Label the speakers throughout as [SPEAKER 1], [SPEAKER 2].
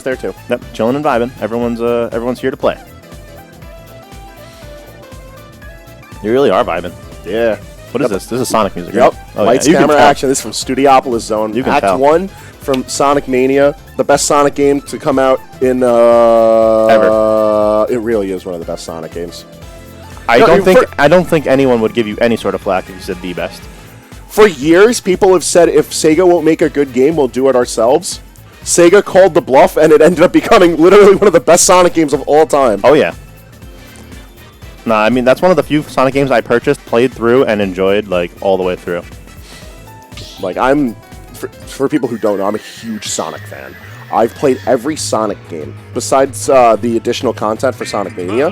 [SPEAKER 1] there too.
[SPEAKER 2] Yep, chilling and vibing. Everyone's here to play. You really are vibing.
[SPEAKER 1] Yeah.
[SPEAKER 2] What is this? This is Sonic music.
[SPEAKER 1] Yep.
[SPEAKER 2] Right? Oh,
[SPEAKER 1] Lights,
[SPEAKER 2] yeah.
[SPEAKER 1] camera, action. This is from Studiopolis Zone.
[SPEAKER 2] You can
[SPEAKER 1] Act
[SPEAKER 2] tell.
[SPEAKER 1] 1 from Sonic Mania. The best Sonic game to come out in
[SPEAKER 2] ever.
[SPEAKER 1] It really is one of the best Sonic games.
[SPEAKER 2] I don't think anyone would give you any sort of flack if you said the best.
[SPEAKER 1] For years, people have said if Sega won't make a good game, we'll do it ourselves. Sega called the bluff, and it ended up becoming literally one of the best Sonic games of all time.
[SPEAKER 2] Oh, yeah. Nah, I mean, that's one of the few Sonic games I purchased, played through, and enjoyed, like, all the way through.
[SPEAKER 1] Like, for people who don't know, I'm a huge Sonic fan. I've played every Sonic game, besides the additional content for Sonic Mania.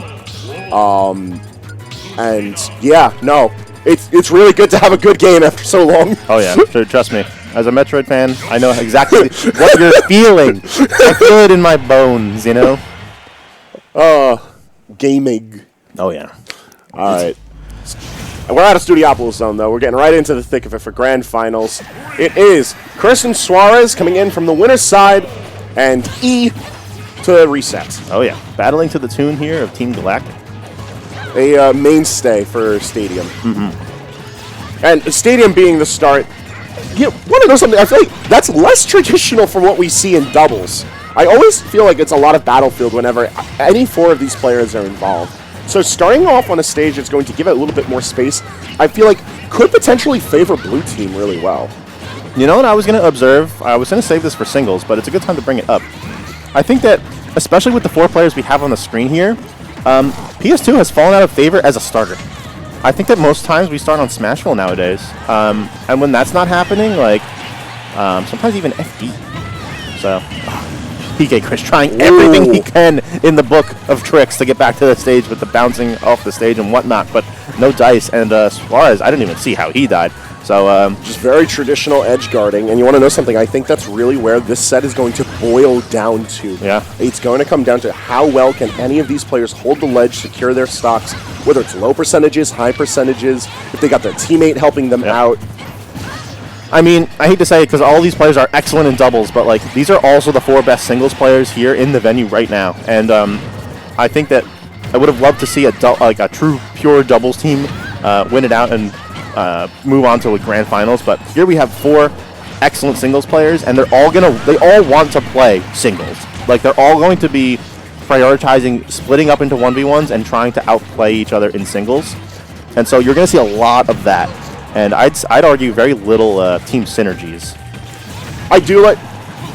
[SPEAKER 1] And, yeah, no, it's really good to have a good game after so long.
[SPEAKER 2] Oh, yeah, sure, trust me. As a Metroid fan, I know exactly what you're feeling. I feel it in my bones, you know?
[SPEAKER 1] Gaming.
[SPEAKER 2] Oh, yeah.
[SPEAKER 1] All right. We're out of Studiopolis Zone, though. We're getting right into the thick of it for Grand Finals. It is PkChris Suarez coming in from the winner's side, and E to reset.
[SPEAKER 2] Oh, yeah. Battling to the tune here of Team Galactic.
[SPEAKER 1] A mainstay for Stadium. Mm-hmm. And Stadium being the start. You want to know something? I feel like that's less traditional from what we see in doubles. I always feel like it's a lot of Battlefield whenever any four of these players are involved. So starting off on a stage that's going to give it a little bit more space, I feel like could potentially favor blue team really well.
[SPEAKER 2] You know what I was going to observe? I was going to save this for singles, but it's a good time to bring it up. I think that, especially with the four players we have on the screen here, PS2 has fallen out of favor as a starter. I think that most times we start on Smashville nowadays, and when that's not happening, like, sometimes even FD. So, PkChris trying everything he can in the book of tricks to get back to the stage with the bouncing off the stage and whatnot, but no dice. And Suarez, I didn't even see how he died. So
[SPEAKER 1] just very traditional edge guarding. And you want to know something? I think that's really where this set is going to boil down to.
[SPEAKER 2] Yeah.
[SPEAKER 1] It's going to come down to how well can any of these players hold the ledge, secure their stocks, whether it's low percentages, high percentages, if they got their teammate helping them out.
[SPEAKER 2] I mean, I hate to say it because all these players are excellent in doubles, but like these are also the four best singles players here in the venue right now. And I think that I would have loved to see a true pure doubles team win it out and move on to a grand finals. But here we have four excellent singles players, and they all want to play singles. Like they're all going to be prioritizing splitting up into 1v1s and trying to outplay each other in singles. And so you're going to see a lot of that. And I'd argue very little team synergies.
[SPEAKER 1] I do like.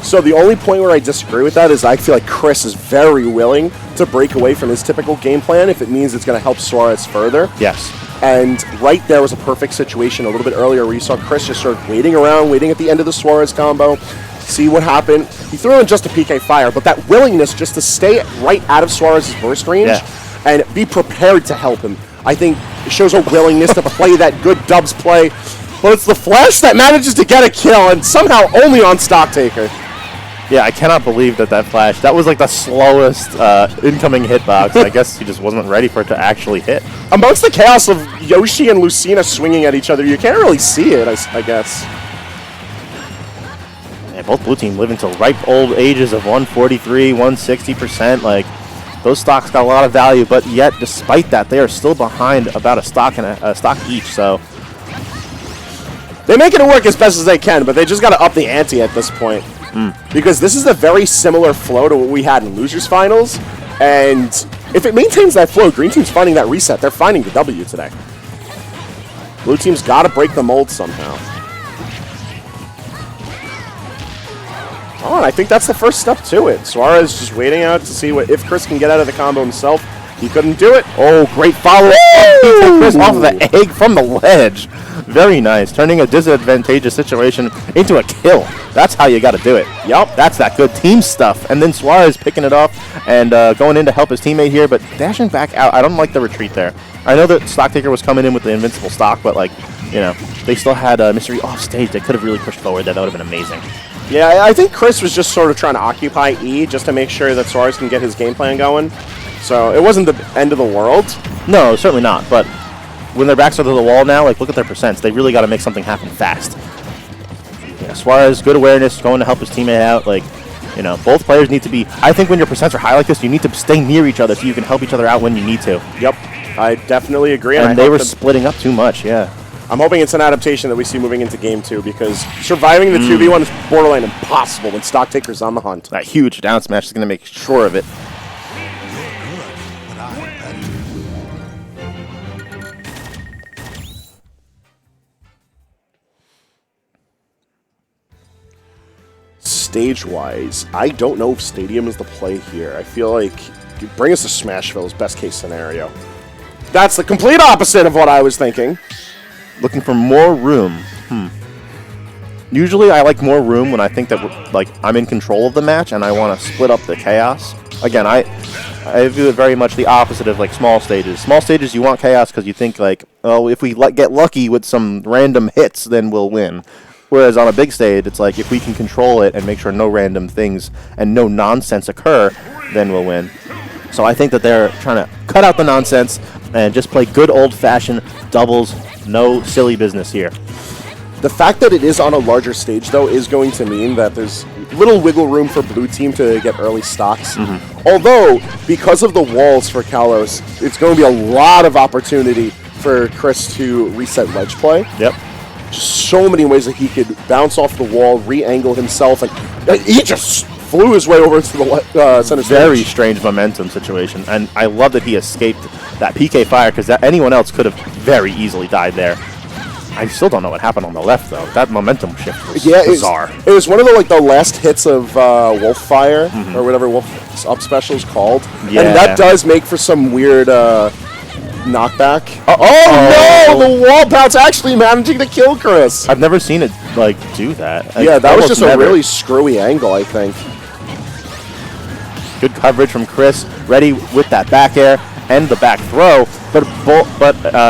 [SPEAKER 1] So the only point where I disagree with that is I feel like Chris is very willing to break away from his typical game plan if it means it's going to help Suarez further.
[SPEAKER 2] Yes.
[SPEAKER 1] And right there was a perfect situation a little bit earlier where you saw Chris just sort of waiting around, waiting at the end of the Suarez combo, see what happened. He threw in just a PK fire, but that willingness just to stay right out of Suarez's burst range and be prepared to help him, I think it shows a willingness to play that good dubs play. But it's the Flash that manages to get a kill, and somehow only on Stocktaker.
[SPEAKER 2] Yeah, I cannot believe that flash. That was like the slowest incoming hitbox. I guess he just wasn't ready for it to actually hit.
[SPEAKER 1] Amongst the chaos of Yoshi and Lucina swinging at each other, you can't really see it, I guess.
[SPEAKER 2] Yeah, both blue team live until ripe old ages of 143, 160%. Like, those stocks got a lot of value, but yet, despite that, they are still behind about a stock and a stock each. So
[SPEAKER 1] they're making it work as best as they can, but they just got to up the ante at this point. Because this is a very similar flow to what we had in Losers Finals, and if it maintains that flow, Green Team's finding that reset. They're finding the W today. Blue Team's got to break the mold somehow. Oh, and I think that's the first step to it. Suarez just waiting out to see if Chris can get out of the combo himself. He couldn't do it.
[SPEAKER 2] Oh, great follow-up. Chris off of the egg from the ledge. Very nice. Turning a disadvantageous situation into a kill. That's how you got to do it. Yup, that's that good team stuff. And then Suarez picking it off and going in to help his teammate here, but dashing back out. I don't like the retreat there. I know that Stocktaker was coming in with the invincible stock, but, like, you know, they still had Mystery off stage. They could have really pushed forward. That would have been amazing.
[SPEAKER 1] Yeah, I think Chris was just sort of trying to occupy E just to make sure that Suarez can get his game plan going. So it wasn't the end of the world.
[SPEAKER 2] No, certainly not. But when their backs are to the wall now, like, look at their percents. They really got to make something happen fast. Yeah, Suarez, good awareness, going to help his teammate out. Like, You know, both players need to be, I think when your percents are high like this, you need to stay near each other so you can help each other out when you need to.
[SPEAKER 1] Yep, I definitely agree.
[SPEAKER 2] And they were splitting up too much, yeah.
[SPEAKER 1] I'm hoping it's an adaptation that we see moving into Game 2 because surviving the 2v1 is borderline impossible when Stocktaker's on the hunt.
[SPEAKER 2] That huge down smash is going to make sure of it.
[SPEAKER 1] Stage-wise, I don't know if Stadium is the play here. I feel like bring us to Smashville is best case scenario. That's the complete opposite of what I was thinking.
[SPEAKER 2] Looking for more room. Usually I like more room when I think that like I'm in control of the match and I want to split up the chaos. Again, I view it very much the opposite of like small stages. Small stages you want chaos because you think like, oh, if we get lucky with some random hits, then we'll win. Whereas on a big stage, it's like if we can control it and make sure no random things and no nonsense occur, then we'll win. So I think that they're trying to cut out the nonsense and just play good old-fashioned doubles, no silly business here.
[SPEAKER 1] The fact that it is on a larger stage, though, is going to mean that there's little wiggle room for blue team to get early stocks. Although, because of the walls for Kalos, it's going to be a lot of opportunity for Chris to reset ledge play.
[SPEAKER 2] Yep.
[SPEAKER 1] Just so many ways that he could bounce off the wall, re-angle himself, and he just flew his way over to the center stage.
[SPEAKER 2] Very strange momentum situation, and I love that he escaped that PK fire because anyone else could have very easily died there. I still don't know what happened on the left though. That momentum shift was bizarre.
[SPEAKER 1] It was one of the last hits of Wolf Fire or whatever Wolf's up special is called, and that does make for some weird knockback. No! The wall bounce actually managing to kill Chris.
[SPEAKER 2] I've never seen it like do that.
[SPEAKER 1] Yeah, that was just a really screwy angle, I think.
[SPEAKER 2] Good coverage from Chris, ready with that back air and the back throw, but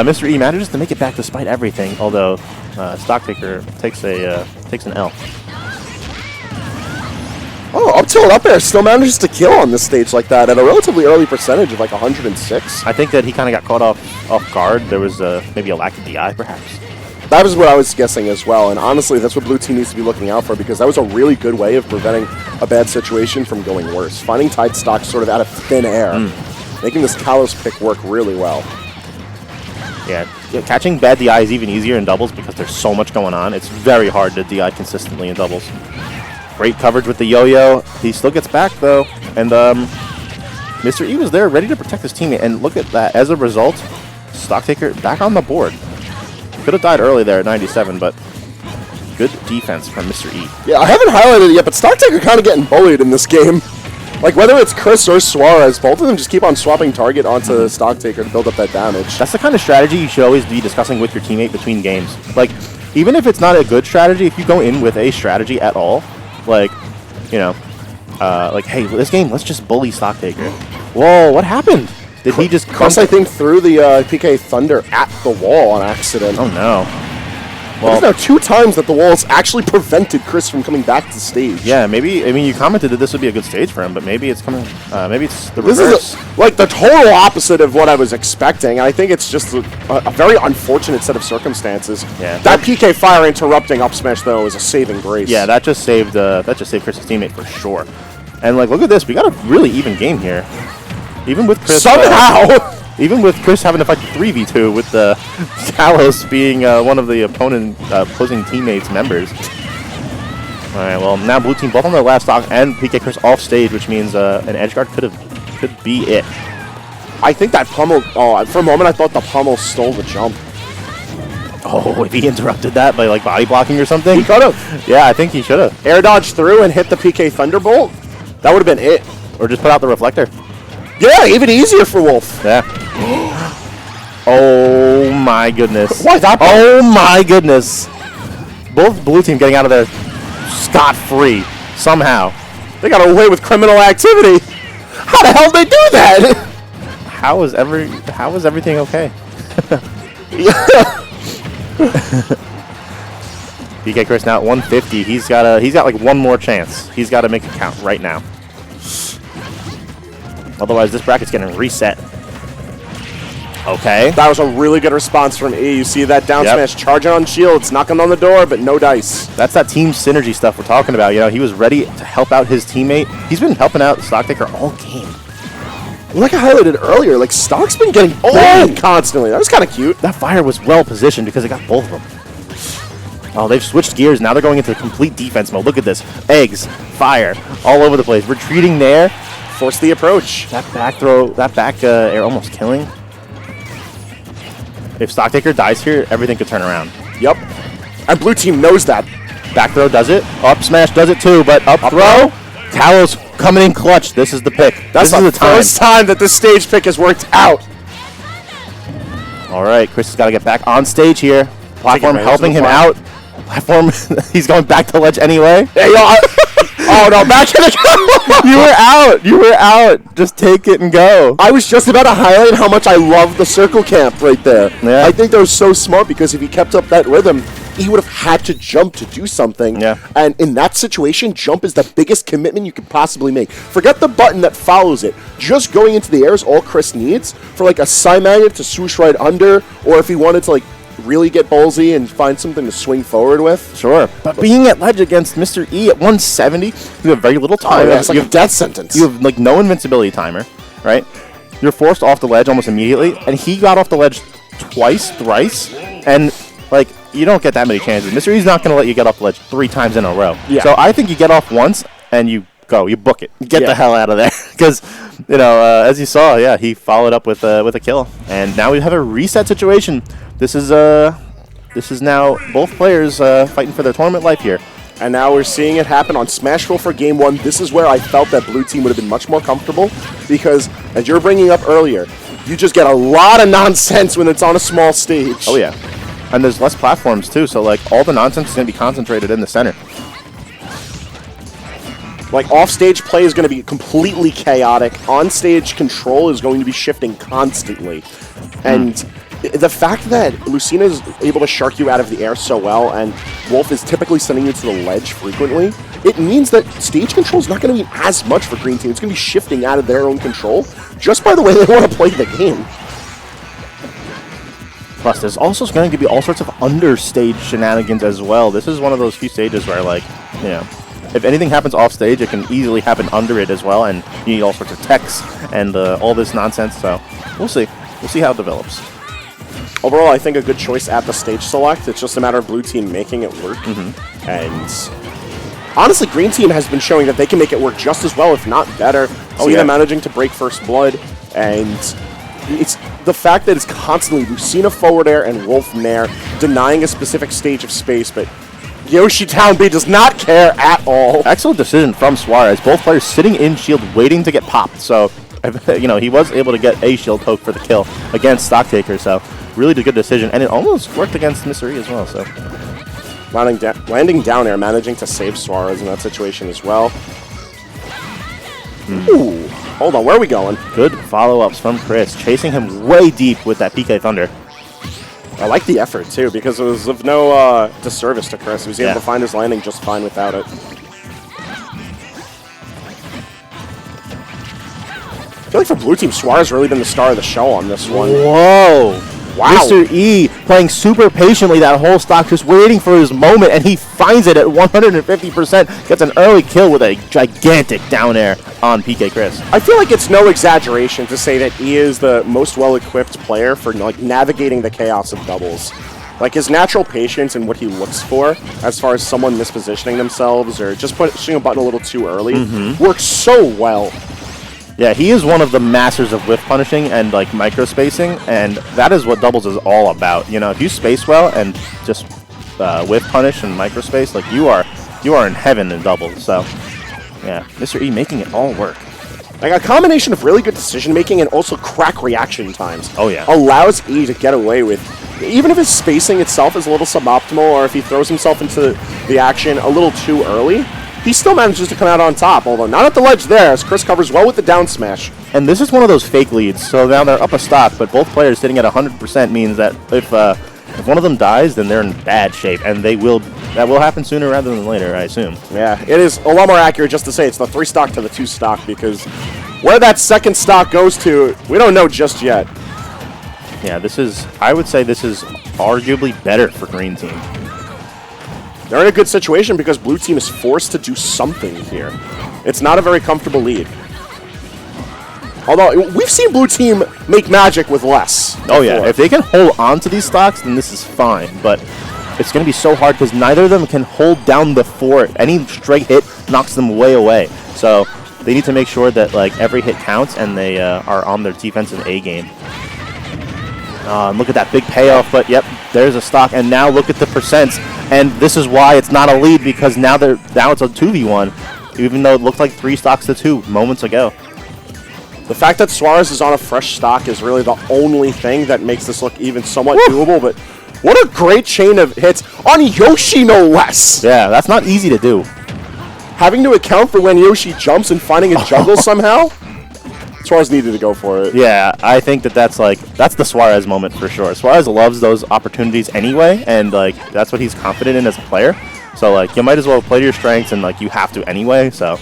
[SPEAKER 2] Mr. E manages to make it back despite everything. Although Stocktaker takes an L.
[SPEAKER 1] Oh, up tilt up air still manages to kill on this stage like that at a relatively early percentage of like 106.
[SPEAKER 2] I think that he kind of got caught off guard. There was maybe a lack of DI, perhaps.
[SPEAKER 1] That was what I was guessing as well, and honestly, that's what blue team needs to be looking out for because that was a really good way of preventing a bad situation from going worse. Finding tight stocks sort of out of thin air, making this Kalos pick work really well.
[SPEAKER 2] Yeah, catching bad DI is even easier in doubles because there's so much going on. It's very hard to DI consistently in doubles. Great coverage with the yo-yo. He still gets back, though. And Mr. E was there ready to protect his teammate. And look at that. As a result, Stocktaker back on the board. Could have died early there at 97, but good defense from Mr. E.
[SPEAKER 1] Yeah, I haven't highlighted it yet, but Stocktaker kind of getting bullied in this game. Like, whether it's Chris or Suarez, both of them just keep on swapping target onto Stocktaker to build up that damage.
[SPEAKER 2] That's the kind of strategy you should always be discussing with your teammate between games. Like, even if it's not a good strategy, if you go in with a strategy at all, like, you know, like, hey, this game, let's just bully Stocktaker. Whoa, what happened? Did he just...
[SPEAKER 1] Chris, I think, threw the PK Thunder at the wall on accident.
[SPEAKER 2] Oh, no.
[SPEAKER 1] Well, there's now 2 times that the walls actually prevented Chris from coming back to stage.
[SPEAKER 2] Yeah, maybe, I mean, you commented that this would be a good stage for him, but maybe it's coming, maybe it's the reverse.
[SPEAKER 1] This is like the total opposite of what I was expecting. I think it's just a very unfortunate set of circumstances.
[SPEAKER 2] Yeah.
[SPEAKER 1] That PK Fire interrupting up smash, though, is a saving grace.
[SPEAKER 2] Yeah, that just saved Chris's teammate for sure. And, like, look at this. We got a really even game here. Even with Chris...
[SPEAKER 1] Somehow!
[SPEAKER 2] Even with Chris having to fight 3v2 with the Kalos being one of the opposing teammates' members. All right, well, now blue team both on their last stock and PkChris off stage, which means an edge guard could be it.
[SPEAKER 1] I think that pummel... Oh, for a moment I thought the pummel stole the jump.
[SPEAKER 2] Oh, if he interrupted that by, like, body blocking or something?
[SPEAKER 1] He could have.
[SPEAKER 2] Yeah, I think he should have.
[SPEAKER 1] Air dodge through and hit the PK Thunderbolt. That would have been it.
[SPEAKER 2] Or just put out the reflector.
[SPEAKER 1] Yeah, even easier for Wolf.
[SPEAKER 2] Yeah. Oh my goodness.
[SPEAKER 1] Why that?
[SPEAKER 2] Oh my goodness. Both blue team getting out of there scot-free somehow.
[SPEAKER 1] They got away with criminal activity. How the hell did they do that?
[SPEAKER 2] How is everything okay? PkChris now at 150. He's got like one more chance. He's got to make it count right now. Otherwise, this bracket's getting reset. Okay.
[SPEAKER 1] That was a really good response from E. You see that down smash charging on shield. It's knocking on the door, but no dice.
[SPEAKER 2] That's that team synergy stuff we're talking about. You know, he was ready to help out his teammate. He's been helping out Stocktaker all game.
[SPEAKER 1] Like I highlighted earlier, like Stock's been getting owned constantly. That was kind of cute.
[SPEAKER 2] That fire was well positioned because it got both of them. Oh, they've switched gears. Now they're going into complete defense mode. Look at this. Eggs, fire, all over the place. Retreating there.
[SPEAKER 1] Force the approach.
[SPEAKER 2] That back throw, that back air almost killing. If Stocktaker dies here, everything could turn around.
[SPEAKER 1] Yep. And blue team knows that.
[SPEAKER 2] Back throw does it. Up smash does it too, but up throw. Talos coming in clutch. This is the pick.
[SPEAKER 1] That's the first time that this stage pick has worked out.
[SPEAKER 2] All right, Chris has got to get back on stage here. Platform helping him out. Platform, he's going back to ledge anyway.
[SPEAKER 1] Hey, yo, oh no, back in the
[SPEAKER 2] You were out. You were out. Just take it and go.
[SPEAKER 1] I was just about to highlight how much I love the circle camp right there.
[SPEAKER 2] Yeah.
[SPEAKER 1] I think that was so smart because if he kept up that rhythm, he would have had to jump to do something.
[SPEAKER 2] Yeah.
[SPEAKER 1] And in that situation, jump is the biggest commitment you could possibly make. Forget the button that follows it. Just going into the air is all Chris needs for like a side magnet to swoosh right under, or if he wanted to like really get ballsy and find something to swing forward with.
[SPEAKER 2] Sure. But being at ledge against Mr. E at 170, you have very little time.
[SPEAKER 1] Oh, yeah, it's like a death sentence.
[SPEAKER 2] You have like no invincibility timer, right? You're forced off the ledge almost immediately, and he got off the ledge twice, thrice, and like you don't get that many chances. Mr. E's not going to let you get off the ledge 3 times in a row.
[SPEAKER 1] Yeah.
[SPEAKER 2] So I think you get off once and you go, you book it, get the hell out of there, because you know as you saw, yeah, he followed up with a kill, and now we have a reset situation. This is now both players fighting for their tournament life here.
[SPEAKER 1] And now we're seeing it happen on Smashville for Game 1. This is where I felt that blue team would have been much more comfortable because, as you were bringing up earlier, you just get a lot of nonsense when it's on a small stage.
[SPEAKER 2] Oh, yeah. And there's less platforms, too, so, like, all the nonsense is going to be concentrated in the center.
[SPEAKER 1] Like, off-stage play is going to be completely chaotic. On-stage control is going to be shifting constantly. And the fact that Lucina is able to shark you out of the air so well, and Wolf is typically sending you to the ledge frequently, it means that stage control is not going to be as much for Green Team. It's going to be shifting out of their own control just by the way they want to play the game.
[SPEAKER 2] Plus, there's also going to be all sorts of understage shenanigans as well. This is one of those few stages where, like, you know, if anything happens off stage, it can easily happen under it as well, and you need all sorts of techs and all this nonsense, so we'll see. We'll see how it develops.
[SPEAKER 1] Overall, I think a good choice at the stage select. It's just a matter of blue team making it work. And honestly, green team has been showing that they can make it work just as well, if not better. See them managing to break first blood, and it's the fact that it's constantly Lucina forward air and Wolf nair, denying a specific stage of space, but Yoshi Town B does not care at all.
[SPEAKER 2] Excellent decision from Suarez. Both players sitting in shield waiting to get popped, so you know, he was able to get a shield poke for the kill against Stocktaker, so really good decision, and it almost worked against Mr. E as well, so.
[SPEAKER 1] Landing down air, managing to save Suarez in that situation as well. Ooh, hold on, where are we going?
[SPEAKER 2] Good follow-ups from Chris, chasing him way deep with that PK Thunder.
[SPEAKER 1] I like the effort, too, because it was of no disservice to Chris. He was able to find his landing just fine without it. I feel like for blue team, Suarez really been the star of the show on this one.
[SPEAKER 2] Whoa.
[SPEAKER 1] Wow.
[SPEAKER 2] Mr. E playing super patiently that whole stock, just waiting for his moment, and he finds it at 150%. Gets an early kill with a gigantic down air on PkChris.
[SPEAKER 1] I feel like it's no exaggeration to say that he is the most well-equipped player for like navigating the chaos of doubles. Like his natural patience and what he looks for, as far as someone mispositioning themselves or just pushing a button a little too early, works so well.
[SPEAKER 2] Yeah, he is one of the masters of whiff punishing and like micro spacing, and that is what doubles is all about. You know, if you space well and just whiff punish and micro space, like you are in heaven in doubles. So, yeah, Mr. E making it all work.
[SPEAKER 1] Like a combination of really good decision making and also crack reaction times.
[SPEAKER 2] Oh yeah,
[SPEAKER 1] allows E to get away with, even if his spacing itself is a little suboptimal, or if he throws himself into the action a little too early. He still manages to come out on top, although not at the ledge there, as Chris covers well with the down smash.
[SPEAKER 2] And this is one of those fake leads, so now they're up a stock, but both players sitting at 100% means that if one of them dies, then they're in bad shape, and that will happen sooner rather than later, I assume.
[SPEAKER 1] Yeah, it is a lot more accurate just to say it's the 3 stock to the 2 stock, because where that second stock goes to, we don't know just yet.
[SPEAKER 2] Yeah, I would say this is arguably better for green team.
[SPEAKER 1] They're in a good situation because blue team is forced to do something here. It's not a very comfortable lead. Although, we've seen blue team make magic with less.
[SPEAKER 2] Oh yeah, if they can hold on to these stocks, then this is fine. But it's going to be so hard because neither of them can hold down the fort. Any straight hit knocks them way away. So they need to make sure that like every hit counts and they are on their defensive A game. Look at that big payoff, but yep, there's a stock. And now look at the percents. And this is why it's not a lead, because now it's a 2v1, even though it looked like 3 stocks to 2 moments ago.
[SPEAKER 1] The fact that Suarez is on a fresh stock is really the only thing that makes this look even somewhat doable, but what a great chain of hits on Yoshi, no less!
[SPEAKER 2] Yeah, that's not easy to do.
[SPEAKER 1] Having to account for when Yoshi jumps and finding a juggle somehow, Suarez needed to go for it.
[SPEAKER 2] Yeah, I think that's the Suarez moment for sure. Suarez loves those opportunities anyway, and like that's what he's confident in as a player. So like you might as well play to your strengths, and like you have to anyway. So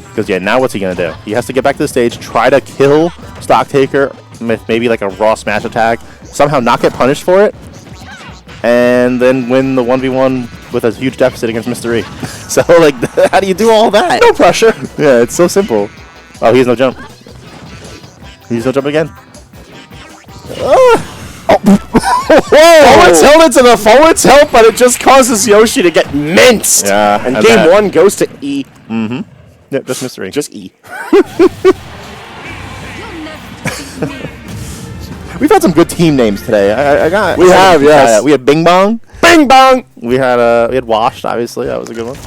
[SPEAKER 2] because yeah, now what's he gonna do? He has to get back to the stage, try to kill Stocktaker with maybe like a raw smash attack, somehow not get punished for it, and then win the 1v1 with a huge deficit against Mr. E. So like, how do you do all that?
[SPEAKER 1] No pressure.
[SPEAKER 2] Yeah, it's so simple. Oh, he has no jump. He's no jump again.
[SPEAKER 1] Forward tilt into the forward tilt, but it just causes Yoshi to get minced.
[SPEAKER 2] Yeah,
[SPEAKER 1] and game 1 goes to E.
[SPEAKER 2] Mm-hmm. Yep, just Mr. E.
[SPEAKER 1] Just E.
[SPEAKER 2] We've had some good team names today.
[SPEAKER 1] We have, yes.
[SPEAKER 2] We had Bing Bong.
[SPEAKER 1] Bing Bong.
[SPEAKER 2] We had Washed. Obviously, that was a good one.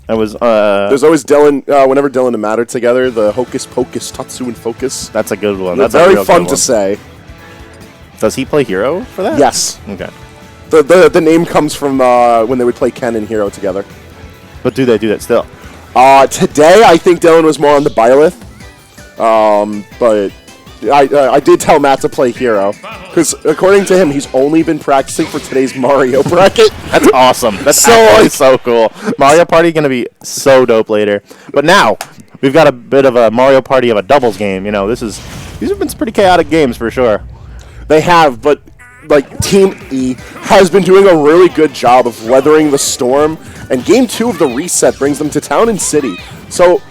[SPEAKER 2] That was.
[SPEAKER 1] There's always Dylan. Whenever Dylan and Matt are together, the Hocus Pocus, Tatsu and Focus.
[SPEAKER 2] That's a good one.
[SPEAKER 1] That's
[SPEAKER 2] a
[SPEAKER 1] very
[SPEAKER 2] real
[SPEAKER 1] fun
[SPEAKER 2] good
[SPEAKER 1] to
[SPEAKER 2] one.
[SPEAKER 1] say.
[SPEAKER 2] Does he play Hero for that?
[SPEAKER 1] Yes.
[SPEAKER 2] Okay.
[SPEAKER 1] The name comes from when they would play Ken and Hero together.
[SPEAKER 2] But do they do that still?
[SPEAKER 1] Today, I think Dylan was more on the Byleth. But I did tell Matt to play Hero. Because according to him, he's only been practicing for today's Mario bracket.
[SPEAKER 2] That's awesome. That's so cool. Mario Party going to be so dope later. But now, we've got a bit of a Mario Party of a doubles game. You know, these have been some pretty chaotic games for sure.
[SPEAKER 1] They have, but like Team E has been doing a really good job of weathering the storm, and Game 2 of the reset brings them to Town and City. So,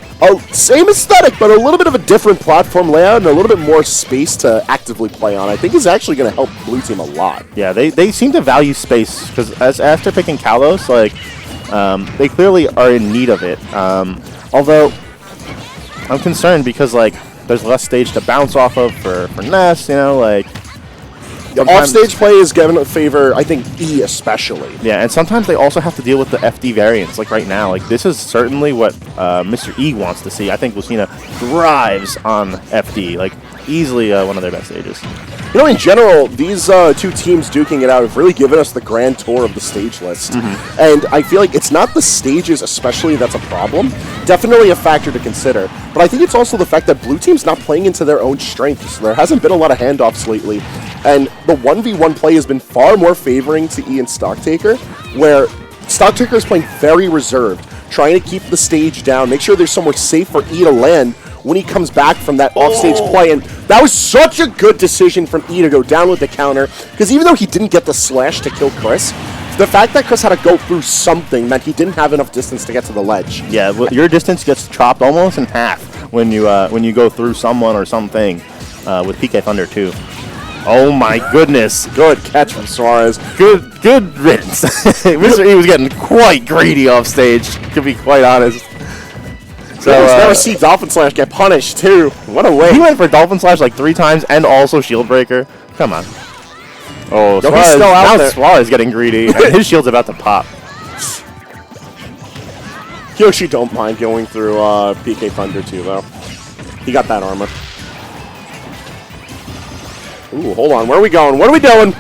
[SPEAKER 1] same aesthetic, but a little bit of a different platform layout and a little bit more space to actively play on. I think is actually going to help Blue Team a lot.
[SPEAKER 2] Yeah, they seem to value space, because after picking Kalos, like, they clearly are in need of it. Although, I'm concerned because, like, there's less stage to bounce off of for Ness, you know, like...
[SPEAKER 1] Off-stage play is given a favor, I think, E especially.
[SPEAKER 2] Yeah, and sometimes they also have to deal with the FD variants, like right now. Like, this is certainly what Mr. E wants to see. I think Lucina thrives on FD, like, easily one of their best stages.
[SPEAKER 1] You know, in general, these 2 teams duking it out have really given us the grand tour of the stage list. Mm-hmm. And I feel like it's not the stages especially that's a problem. Definitely a factor to consider. But I think it's also the fact that Blue Team's not playing into their own strengths. There hasn't been a lot of handoffs lately. And the 1v1 play has been far more favoring to E and Stocktaker, where Stocktaker is playing very reserved, trying to keep the stage down, make sure there's somewhere safe for E to land when he comes back from that offstage play. And that was such a good decision from E to go down with the counter, because even though he didn't get the slash to kill Chris, the fact that Chris had to go through something meant he didn't have enough distance to get to the ledge.
[SPEAKER 2] Yeah, your distance gets chopped almost in half when you go through someone or something with PK Thunder too. Oh my goodness.
[SPEAKER 1] Good catch from Suarez.
[SPEAKER 2] Good riddance. Mr. E was getting quite greedy off stage, to be quite honest.
[SPEAKER 1] So never see Dolphin Slash get punished too. What a way.
[SPEAKER 2] He went for Dolphin Slash like 3 times and also Shield Breaker. Come on. Oh,
[SPEAKER 1] Suarez, he's still out there.
[SPEAKER 2] Suarez getting greedy, and his shield's about to pop.
[SPEAKER 1] Yoshi don't mind going through PK Thunder too, though. He got that armor. Ooh, hold on. Where are we going? What are we doing?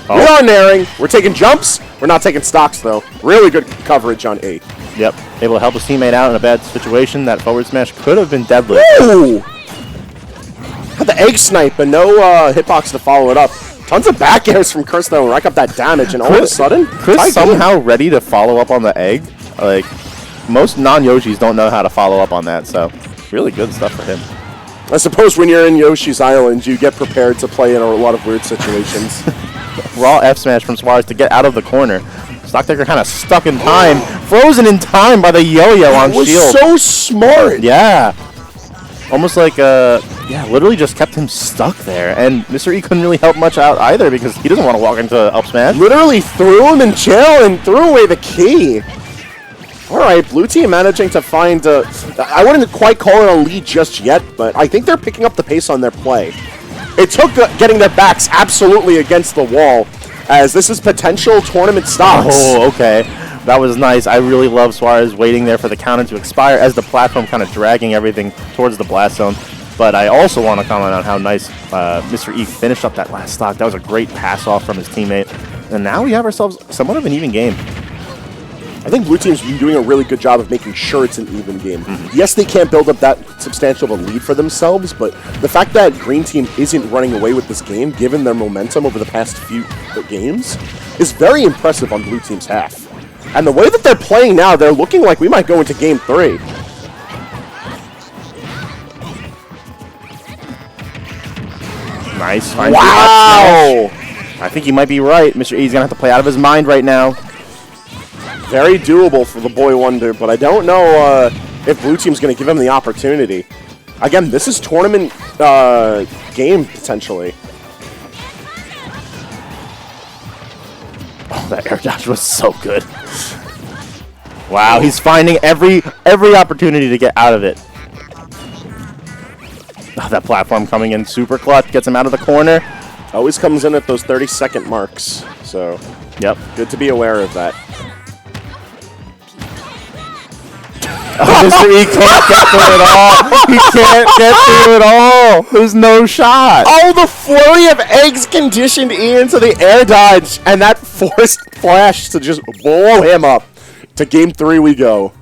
[SPEAKER 1] Oh. We are naring. We're taking jumps. We're not taking stocks, though. Really good coverage on A.
[SPEAKER 2] Yep. Able to help his teammate out in a bad situation. That forward smash could have been deadly.
[SPEAKER 1] Ooh! Had the egg snipe, but no hitbox to follow it up. Tons of back airs from Chris, though, and rack up that damage, and all of a sudden...
[SPEAKER 2] Chris somehow ready to follow up on the egg. Like, most non-Yoshis don't know how to follow up on that, so really good stuff for him.
[SPEAKER 1] I suppose when you're in Yoshi's Island, you get prepared to play in a lot of weird situations.
[SPEAKER 2] Raw F smash from Suarez to get out of the corner. Stocktaker kind of stuck in time, frozen in time by the yo-yo on
[SPEAKER 1] was
[SPEAKER 2] shield.
[SPEAKER 1] So smart.
[SPEAKER 2] Yeah. Almost like, yeah, literally just kept him stuck there. And Mr. E couldn't really help much out either because he doesn't want to walk into up smash.
[SPEAKER 1] Literally threw him in jail and threw away the key. All right, blue team managing to find, I wouldn't quite call it a lead just yet, but I think they're picking up the pace on their play. It took getting their backs absolutely against the wall, as this is potential tournament stocks.
[SPEAKER 2] Oh, okay. That was nice. I really love Suarez waiting there for the counter to expire as the platform kind of dragging everything towards the blast zone. But I also want to comment on how nice Mr. E finished up that last stock. That was a great pass off from his teammate. And now we have ourselves somewhat of an even game.
[SPEAKER 1] I think blue team's been doing a really good job of making sure it's an even game. Yes, they can't build up that substantial of a lead for themselves, but the fact that green team isn't running away with this game, given their momentum over the past few games, is very impressive on blue team's half. And the way that they're playing now, they're looking like we might go into game 3.
[SPEAKER 2] Nice.
[SPEAKER 1] Wow!
[SPEAKER 2] I think he might be right. Mr. E's going to have to play out of his mind right now.
[SPEAKER 1] Very doable for the boy wonder, but I don't know if blue team's going to give him the opportunity. Again, this is tournament game, potentially.
[SPEAKER 2] Oh, that air dodge was so good. Wow, he's finding every opportunity to get out of it. Oh, that platform coming in super clutch, gets him out of the corner.
[SPEAKER 1] Always comes in at those 30-second marks, so
[SPEAKER 2] yep,
[SPEAKER 1] good to be aware of that.
[SPEAKER 2] Oh, Mr. E can't get through it all. He can't get through it all. There's no shot.
[SPEAKER 1] Oh, the flurry of eggs conditioned E into the air dodge, and that forced Flash to just blow him up. To game 3 we go.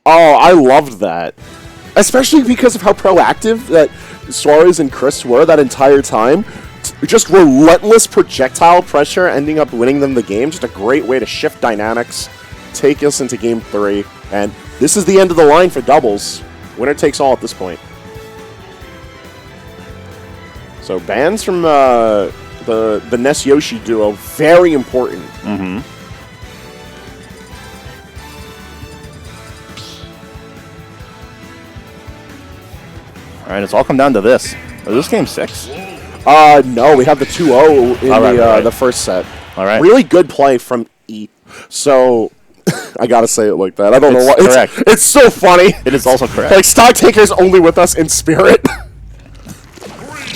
[SPEAKER 1] Oh, I loved that. Especially because of how proactive that Suarez and Chris were that entire time. Just relentless projectile pressure ending up winning them the game. Just a great way to shift dynamics, take us into game 3. And this is the end of the line for doubles. Winner takes all at this point. So bans from the Ness Yoshi duo, very important.
[SPEAKER 2] All right, it's all come down to this. Is this game 6?
[SPEAKER 1] No, we have the 2-0 in the first set.
[SPEAKER 2] All right.
[SPEAKER 1] Really good play from E. So, I gotta say it like that. I don't know why.
[SPEAKER 2] Correct.
[SPEAKER 1] It's so funny.
[SPEAKER 2] It is also correct.
[SPEAKER 1] Like, Stocktaker's only with us in spirit.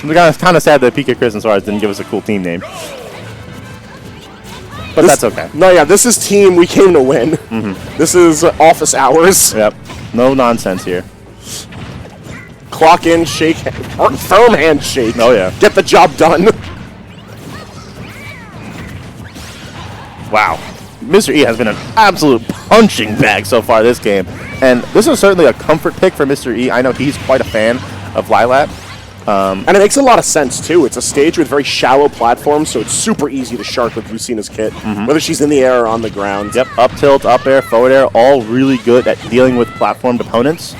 [SPEAKER 2] It's kind of sad that PkChris and Suarez didn't give us a cool team name. But that's okay.
[SPEAKER 1] No, yeah, this is team we came to win. This is office hours.
[SPEAKER 2] Yep. No nonsense here.
[SPEAKER 1] Clock in, shake, firm handshake.
[SPEAKER 2] Oh, yeah.
[SPEAKER 1] Get the job done.
[SPEAKER 2] Wow. Mr. E has been an absolute punching bag so far this game. And this is certainly a comfort pick for Mr. E. I know he's quite a fan of Lilat.
[SPEAKER 1] And it makes a lot of sense, too. It's a stage with very shallow platforms, so it's super easy to shark with Lucina's kit, whether she's in the air or on the ground.
[SPEAKER 2] Yep, up tilt, up air, forward air, all really good at dealing with platformed opponents.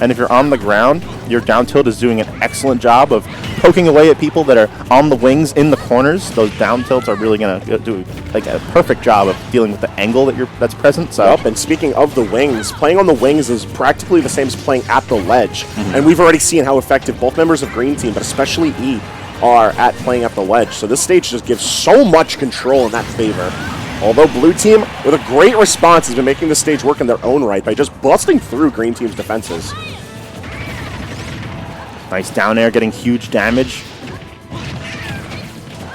[SPEAKER 2] And if you're on the ground, your down tilt is doing an excellent job of poking away at people that are on the wings in the corners. Those down tilts are really going to do like a perfect job of dealing with the angle that's present. So.
[SPEAKER 1] Yep, and speaking of the wings, playing on the wings is practically the same as playing at the ledge. And we've already seen how effective both members of Green Team, but especially E, are at playing at the ledge. So this stage just gives so much control in that favor. Although Blue Team, with a great response, has been making this stage work in their own right by just busting through Green Team's defenses.
[SPEAKER 2] Nice down air, getting huge damage.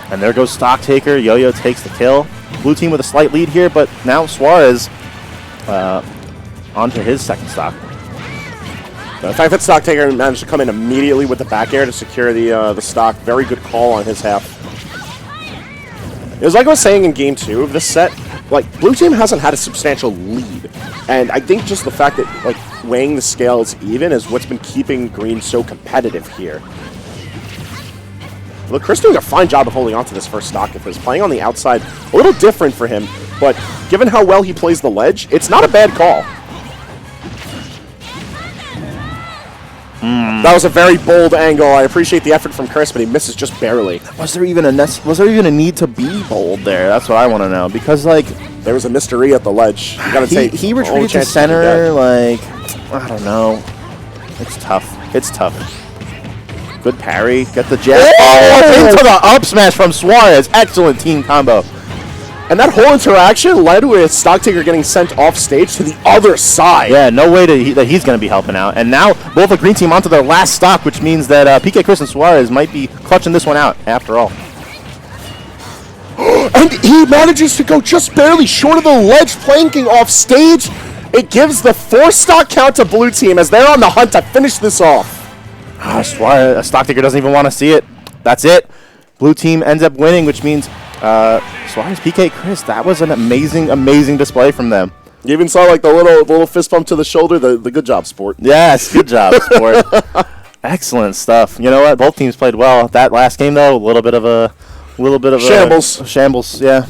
[SPEAKER 2] And there goes Stocktaker. Yo-Yo takes the kill. Blue Team with a slight lead here, but now Suarez onto his second stock.
[SPEAKER 1] The fact that Stocktaker managed to come in immediately with the back air to secure the stock, very good call on his half. It was like I was saying in game 2 of this set, like, Blue Team hasn't had a substantial lead. And I think just the fact that, like, weighing the scales even is what's been keeping Green so competitive here. Look, Chris doing a fine job of holding on to this first stock of his. Playing on the outside, a little different for him, but given how well he plays the ledge, it's not a bad call. That was a very bold angle. I appreciate the effort from Chris, but he misses just barely.
[SPEAKER 2] Was there even a need to be bold there? That's what I want to know. Because, like,
[SPEAKER 1] there was a mystery at the ledge. You gotta take
[SPEAKER 2] he retreated to center, like, I don't know. It's tough. It's tough. Good parry. Get the jab. Oh, into the up smash from Suarez. Excellent team combo.
[SPEAKER 1] And that whole interaction led with Stocktaker getting sent off stage to the other side.
[SPEAKER 2] Yeah, no way that he's going to be helping out. And now both the green team onto their last stock, which means that PkChris and Suarez might be clutching this one out after all.
[SPEAKER 1] And he manages to go just barely short of the ledge, planking off stage. It gives the 4-stock count to blue team as they're on the hunt to finish this off.
[SPEAKER 2] Suarez, Stocktaker doesn't even want to see it. That's it. Blue team ends up winning, which means Suarez, PkChris, that was an amazing, amazing display from them.
[SPEAKER 1] You even saw like the little fist bump to the shoulder, the good job, sport.
[SPEAKER 2] Yes, good job, sport. Excellent stuff. You know what? Both teams played well. That last game, though, a little bit of
[SPEAKER 1] shambles.
[SPEAKER 2] Shambles, yeah.